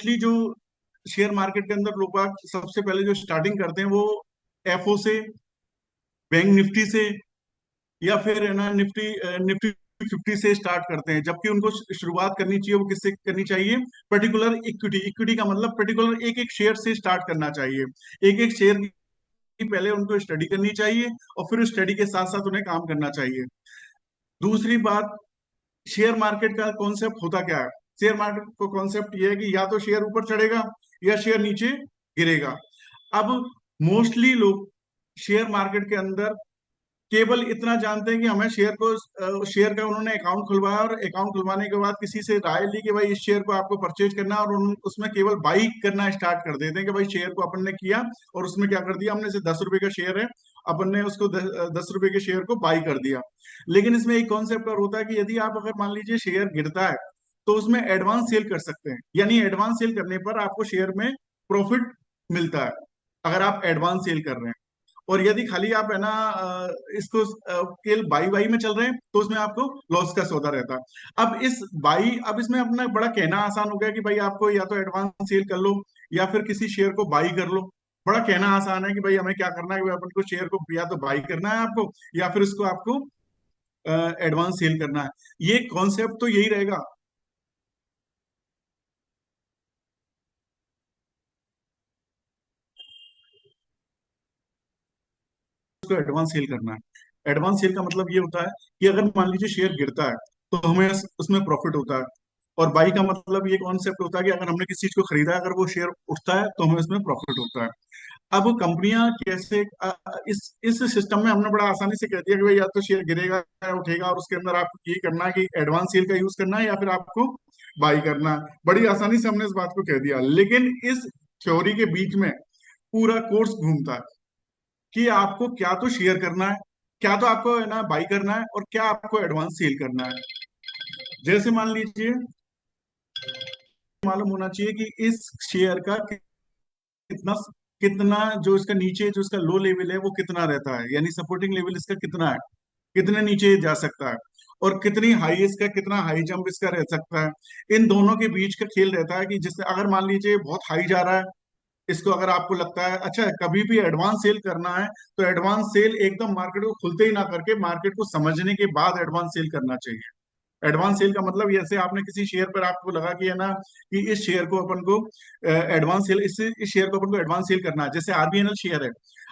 Mostly जो share market के अंदर लोग बाग सबसे पहले जो स्टार्टिंग करते हैं वो एफओ से, बैंक निफ्टी से, या फिर है ना निफ्टी निफ्टी 50 से स्टार्ट करते हैं। जबकि उनको शुरुआत करनी चाहिए, वो किससे करनी चाहिए? पर्टिकुलर इक्विटी, इक्विटी का मतलब पर्टिकुलर एक एक शेयर से स्टार्ट करना चाहिए। एक एक शेयर की पहले उनको स्टडी करनी चाहिए, और फिर स्टडी के साथ साथ उन्हें काम करना चाहिए। दूसरी बात, शेयर मार्केट का कॉन्सेप्ट होता क्या है? शेयर मार्केट का कॉन्सेप्ट ये है कि या तो शेयर ऊपर चढ़ेगा या शेयर नीचे गिरेगा। अब मोस्टली लोग शेयर मार्केट के अंदर केवल इतना जानते हैं कि हमें शेयर का उन्होंने अकाउंट खुलवाया, और अकाउंट खुलवाने के बाद किसी से राय ली कि भाई इस शेयर को आपको परचेज करना है, और उसमें केवल बाई करना स्टार्ट कर देते हैं कि भाई शेयर को अपन ने किया, और उसमें क्या कर दिया हमने, से 10 रुपए का शेयर है, अपन ने उसको 10 रुपए के शेयर को बाई कर दिया। लेकिन इसमें एक कॉन्सेप्ट और होता है कि यदि आप अगर मान लीजिए शेयर गिरता है तो उसमें एडवांस सेल कर सकते हैं, यानी एडवांस सेल करने पर आपको शेयर में प्रॉफिट मिलता है अगर आप एडवांस सेल कर रहे हैं। और यदि खाली आप है ना इसको केवल बाई बाई में चल रहे हैं तो उसमें आपको लॉस का सौदा रहता है। अब इसमें अपना बड़ा कहना आसान हो गया कि भाई आपको या तो एडवांस सेल कर लो या फिर किसी शेयर को बाई कर लो। बड़ा कहना आसान है कि भाई हमें क्या करना है कि भाई अपन को शेयर को या तो बाई करना है आपको, या फिर उसको आपको एडवांस सेल करना है। ये कॉन्सेप्ट तो यही रहेगा। उसको एडवांस सेल करना है। एडवांस सेल का मतलब ये होता है कि अगर मान लीजिए शेयर गिरता है तो हमें उसमें प्रॉफिट होता है। और बाई का मतलब ये कॉन्सेप्ट होता है कि अगर हमने किसी चीज को खरीदा है, अगर वो शेयर उठता है तो हमें उसमें प्रॉफिट होता है। अब कंपनियां कैसे इस सिस्टम में हमने बड़ा आसानी से कह दिया कि भाई या तो शेयर गिरेगा या उठेगा, और उसके अंदर आपको ये करना है कि एडवांस सेल का यूज करना है या फिर आपको बाई करना है। बड़ी आसानी से हमने इस बात को कह दिया, लेकिन इस थ्योरी के बीच में पूरा कोर्स घूमता है कि आपको क्या तो शेयर करना है, क्या तो आपको है ना बाई करना है, और क्या आपको एडवांस सेल करना है। जैसे मान लीजिए, मालूम होना चाहिए कि इस शेयर का कितना कितना जो इसका नीचे जो इसका लो लेवल है वो कितना रहता है, यानी सपोर्टिंग लेवल इसका कितना है, कितने नीचे जा सकता है, और कितनी हाई इसका, कितना हाई जंप इसका रह सकता है। इन दोनों के बीच का खेल रहता है कि जिससे अगर मान लीजिए बहुत हाई जा रहा है, इसको अगर आपको लगता है अच्छा कभी भी एडवांस सेल करना है, तो एडवांस सेल एकदम मार्केट को खुलते ही ना करके मार्केट को समझने के बाद एडवांस सेल करना चाहिए। एडवांस सेल का मतलब जैसे आपने किसी शेयर पर आपको लगा कि है ना कि इस शेयर को अपन को एडवांस सेल इस शेयर को अपन को एडवांस सेल करना है, जैसे आरबीएनएल शेयर है।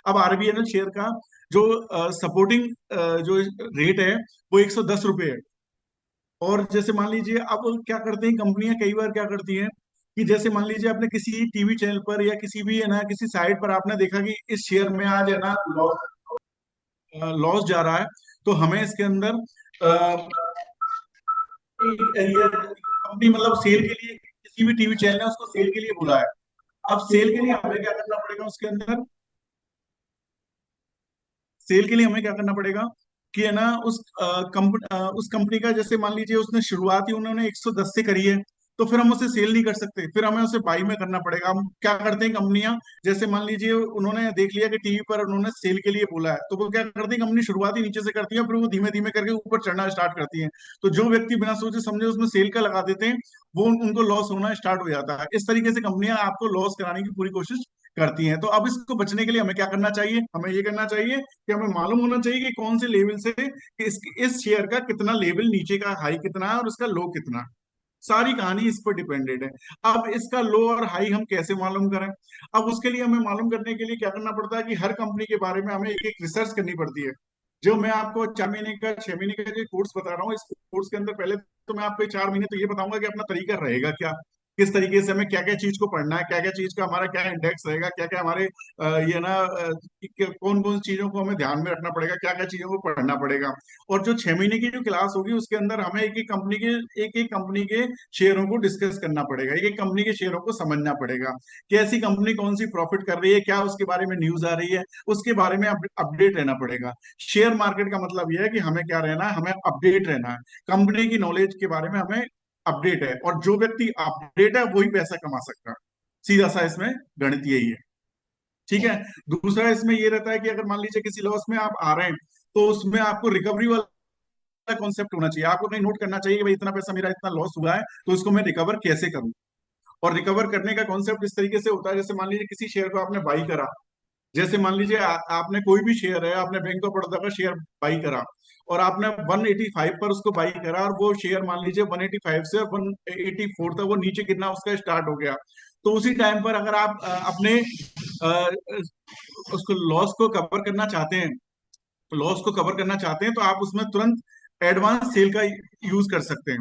अब आरबीएनएल शेयर का जो सपोर्टिंग जो रेट है वो 110 रुपये है। और जैसे मान लीजिए, अब क्या करते हैं कंपनियां, कई बार क्या करती हैं कि जैसे मान लीजिए आपने किसी टीवी चैनल पर या किसी भी है ना किसी साइट पर आपने देखा कि इस शेयर में आज है ना लॉस जा रहा है, तो हमें इसके अंदर ये कंपनी मतलब सेल के लिए, किसी भी टीवी चैनल ने उसको सेल के लिए बोला है। अब सेल के लिए हमें क्या करना पड़ेगा उसके अंदर, सेल के लिए हमें क्या करना पड़ेगा कि है ना उस कंपनी का, जैसे मान लीजिए उसने शुरुआत ही उन्होंने 110 से करी है, तो फिर हम उसे सेल नहीं कर सकते, फिर हमें उसे बाई में करना पड़ेगा। हम क्या करते हैं कंपनियां, जैसे मान लीजिए उन्होंने देख लिया कि टीवी पर उन्होंने सेल के लिए बोला है, तो वो क्या करती है, कंपनी शुरुआत ही नीचे से करती है, फिर वो धीमे धीमे करके ऊपर चढ़ना स्टार्ट करती है। तो जो व्यक्ति बिना सोचे समझे उसमें सेल का लगा देते हैं, वो उनको लॉस होना स्टार्ट हो जाता है। इस तरीके से कंपनियां आपको लॉस कराने की पूरी कोशिश करती हैं। तो अब इसको बचने के लिए हमें क्या करना चाहिए, हमें ये करना चाहिए कि हमें मालूम होना चाहिए कि कौन से लेवल से कि इस शेयर का कितना लेवल नीचे का हाई कितना है और उसका लो कितना है। सारी कहानी इस पर डिपेंडेड है। अब इसका लो और हाई हम कैसे मालूम करें? अब उसके लिए हमें मालूम करने के लिए क्या करना पड़ता है कि हर कंपनी के बारे में हमें एक एक रिसर्च करनी पड़ती है। जो मैं आपको 4 महीने का 6 महीने का जो कोर्स बता रहा हूँ, इस कोर्स के अंदर पहले तो मैं आपको 4 महीने तो ये बताऊंगा कि अपना तरीका रहेगा क्या, किस तरीके से हमें क्या क्या चीज को पढ़ना है, क्या क्या चीज का हमारा क्या इंडेक्स रहेगा, क्या क्या हमारे ये ना कौन कौन चीजों को हमें ध्यान में रखना पड़ेगा, क्या क्या चीजों को पढ़ना पड़ेगा। और जो 6 महीने की जो क्लास होगी उसके अंदर हमें एक एक कंपनी के शेयरों को डिस्कस करना पड़ेगा, एक एक कंपनी के शेयरों को समझना पड़ेगा कि ऐसी कंपनी कौन सी प्रॉफिट कर रही है, क्या उसके बारे में न्यूज आ रही है, उसके बारे में अपडेट रहना पड़ेगा। शेयर मार्केट का मतलब यह है कि हमें क्या रहना है, हमें अपडेट रहना है, कंपनी की नॉलेज के बारे में हमें अपडेट है, और जो व्यक्ति अपडेट है वही पैसा कमा सकता है। सीधा सा इसमें गणित यही है। ठीक है। दूसरा इसमें ये रहता है कि अगर मान लीजिए किसी लॉस में आप आ रहे हैं, तो उसमें आपको रिकवरी वाला कॉन्सेप्ट होना चाहिए, आपको कहीं नोट करना चाहिए कि भाई इतना पैसा मेरा इतना लॉस हुआ है तो इसको मैं रिकवर कैसे करूं। और रिकवर करने का कॉन्सेप्ट इस तरीके से होता है, जैसे मान लीजिए किसी शेयर को आपने बाई करा, जैसे मान लीजिए आपने कोई भी शेयर है, आपने बैंक ऑफ बड़ौदा का शेयर बाई करा और आपने 185 पर उसको बाई करा, और वो शेयर मान लीजिए 185 से 184 तक वो नीचे गिरना उसका स्टार्ट हो गया। तो उसी टाइम पर अगर आप अपने उसको लॉस को कवर करना चाहते हैं, लॉस को कवर करना चाहते हैं, तो आप उसमें तुरंत एडवांस सेल का यूज कर सकते हैं।